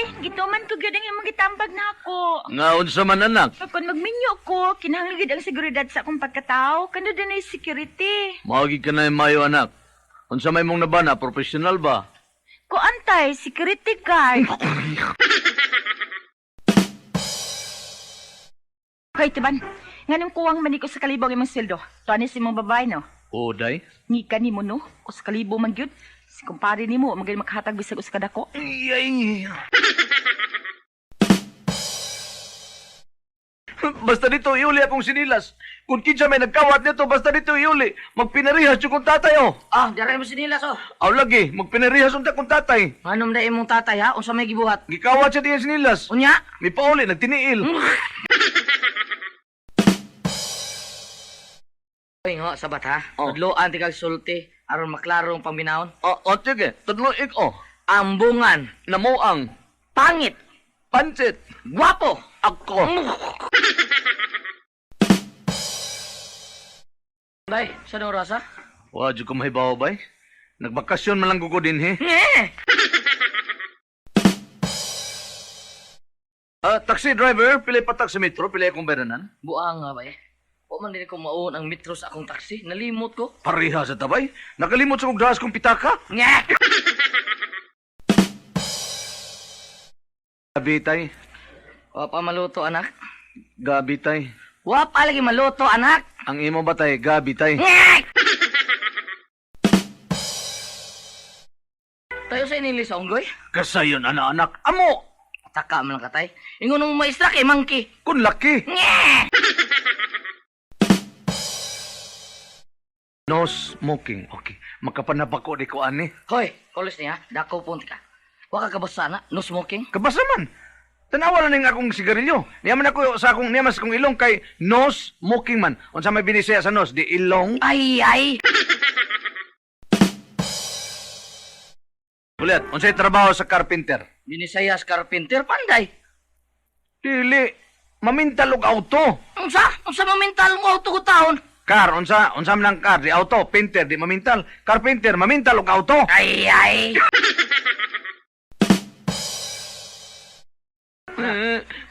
day, gituman ko gyud ang imong gitambag na ako. Nga unsa man anak? Pagkon magminyo ko, kinahanglan gyud ang seguridad sa akong pagkatao, kando din ay security. Maagi ka na yung mayo anak. Unsa may mong nabana, professional ba? Ko antay, security guard. Hoy, tiban. Nganong kuwang maniko sa kalibong imong sildo. Tuan si mong babae, no? Oo, day. Ngika ni mo, no? O sa kalibo man gyud. Si kumpare ni mo, magaling makahatag bisag us kadako. Ay. Basta dito iuli akong sinilas. Kung kinsa may nagkawat nito, basta dito iuli. Magpinarihas yung kong tatay, oh. Ah, diray mo sinilas, oh. Aw lagi, magpinarihas yung kong tatay. Anong na imong tatay, ha? Unsa may gibuhat? Gikawat siya diyan sinilas. Unya? May pauli, nagtiniil. Ay, nga, sabat, ha? Oh. Tudloan, tikag sulti, aron maklaro ang pambinaon. O, sige, tudlo oh. Ambungan, Namuang, pangit, pansit, gwapo. ako. Bay, saan ang oras, ha? Wadyo ko mahibaw, bay. Nagbakasyon man lang ko din, he. Taxi driver, pili pa taxi metro, pili akong beranan. Buang nga, bay. O man din ko maun ang metro sa akong taxi. Nalimot ko. Pareha sa tabay. Nakalimot sa kong dahas kong pitaka. Nga! Gabitay, O, pamaluto, anak. gabitay. Wa pa lagi maluto, anak. Ang imo batay, gabitay. Nga! Tayo sa inilis, onggoy. Kasayon, anak-anak. Amo! Taka man ang katay. Ingon mong maestra kay Monkey. Kun laki. No smoking. Okay. Makapanabako di ko ani. Hoy, kolis niya, dako punti ka. Wa ka kabasa na, no smoking. Kabasa man. Tanawa na ning akong sigarilyo. Niyaman ako sa akong niyaman sa akong ilong kay no smoking man. Unsa may binisaya sa nos di ilong. Ay, ay. Ulit, unsay trabaho sa carpenter? Binisayas carpenter, panday. Dili. Mamintal og auto. Unsa mamintal mo auto ko taon? Car, unsa man ang car di auto, painter di mamintal, carpenter mamintal og auto. Ay, ay.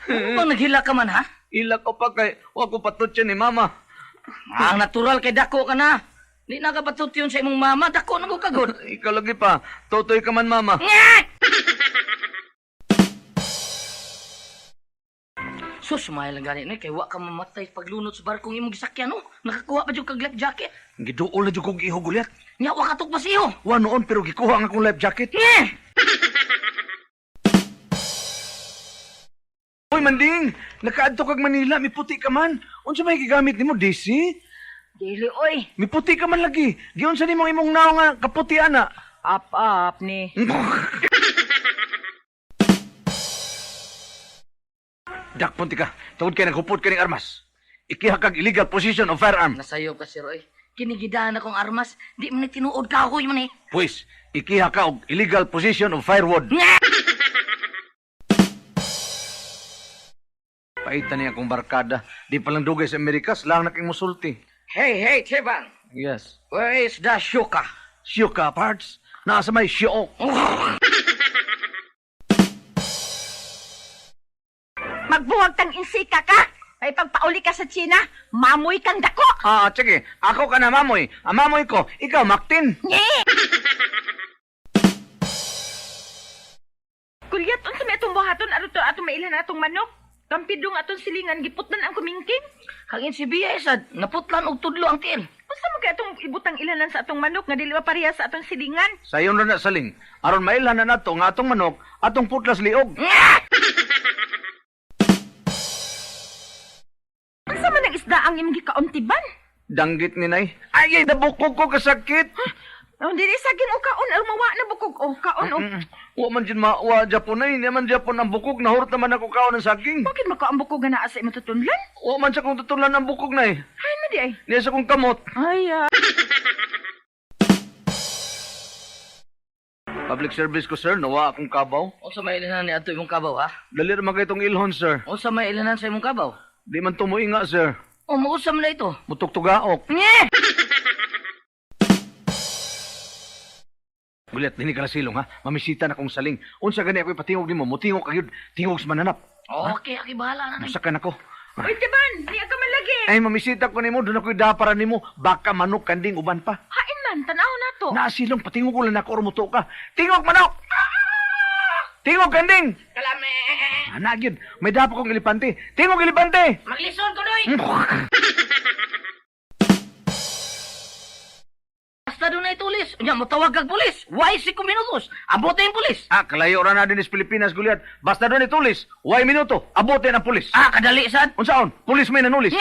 Ano bang naghila ka man, ha? Ila ko pa kay wa ko patutyan ni mama. Ang natural kay dako ka na. Di na ka patut yun sa imong mama, dako na ko kagod. Ikaw lagi pa. Totoy ka man mama. Sus, mahal lang ganit na kay wa ka mamatay paglunod sa barkong imong gisakyan, no? Nakakuha pa dyan kag life jacket. Giduol na jud kog ihog ulit. Nya, wa ka tukpas iyo. Wa noon pero gikuha ang akong life jacket. Hoy manding, nakaadto kag Manila, miputi ka man. Unsa may gigamit nimo, DC? Dili, oy. Miputi ka man lagi. Giun sa nimong imong naong nga kaputi ana. Up ni. Dak punti ka. Tungod kay naghupot ka ning armas. Ikihakag illegal possession of firearm. Nasayo ka, Sir Roy. Kinigidaan akong armas. Di man ni tinuod ka ako man eh. Pues, ikihaka og illegal possession of firewood. Paitan niya akong barkada. Di palang dugay sa Amerikas, lang na kang musulti. Hey, Tiban. Yes. Where is the shuka? Shuka parts. Nasa may syok. Magbuwag tang insika ka. Ay pagpauli ka sa China, mamoy kang dako. Sige. Ako ka na mamoy. Ang mamoy ko, ikaw, Maktin. Kulyat, unsa may atong buhaton aron to atong mailan atong manok? Kampidong atong silingan giputnan ang kumingking. Hangin si Bia sad, naputlan og tudlo ang tiil. Unsa man kay atong ibutang ilanan sa atong manok nga dili mapareha sa atong silingan? Sayon na saling. Aron mailhan na nato nga atong manok, atong putlas liog. Unsa man ang isda ang imong gikauntiban? Danggit ni Nay. Ay, nabukog ko kasakit. Oh, dili saging o kaon aron mawa na bukog o kaon o. Wa man dyan wa Japon ay. Naman Japon ang bukog. Nahurot naman ako kaon ng saging. Bakit makaambok ko nga naa sa imong tutunlan? Wa man sa kong tutulan ng bukog, Nay. Ay, na di ay. Niya sa kong kamot. Ay, Public service ko, sir. Nawa akong kabaw. Unsa may ilanan ni adto imong kabaw, ha? Dali ra magay itong ilhon, sir. Unsa may ilanan sa imong kabaw? Di man tumuing nga, sir. O, mausam na ito. Mutok-tugaok. Gulyat, dini ka na silong ha. Mamisita na kong saling. Unsa gani ako ipatingog nimo, mutingog kayod, tingog sa mananap. Okay, aki bahala na. Musakan ako. Uy, Tiban, niya ka malagi. Ay, mamisita ko nimo, doon ako idapara nimo. Baka manok kanding uban pa. Hain man, tanaw na to. Naasilong, patingog ko lang ako ormuto ka. Tingog manok! Tingog kanding! Kalame! Anak yun, may dapa kong elepante. Tingog elepante! Maglisod ko, Doy! Basta doon na itulis. Nya, matawag kag pulis. Why 5 minutos? Abote yung pulis. Ah, kalayo ra na din sa Pilipinas, Gulyat. Basta doon itulis. Way minuto, abote ng pulis. Ah, kadali, sad. Unsaon? Pulis may nanulis.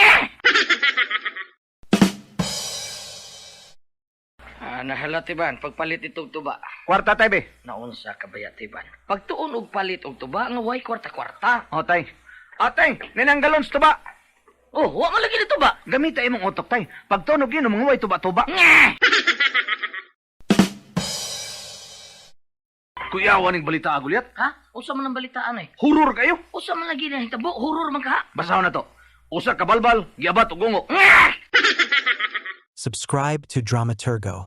Nahala, Tiban. Pagpalit itong tuba. Kwarta tay be. Naunsa ka ba, Tiban? Pagtuon og palit og tuba, nga way kwarta-kwarta. O tay. O tay, ninanggalon sa tuba. Oh, wa man lagi ni tuba. Gamita imong utok tay. Pagtunog yun, mga way tuba-tuba. Kuyawan ng balita, Gulyat. Ha? Usa man ang balitaan eh. Hurur kayo. Usa man lagi na hitabo. Horror man ka. Basahon na to. Usa ka balbal, giabat o gungo. Subscribe to Dramaturgo.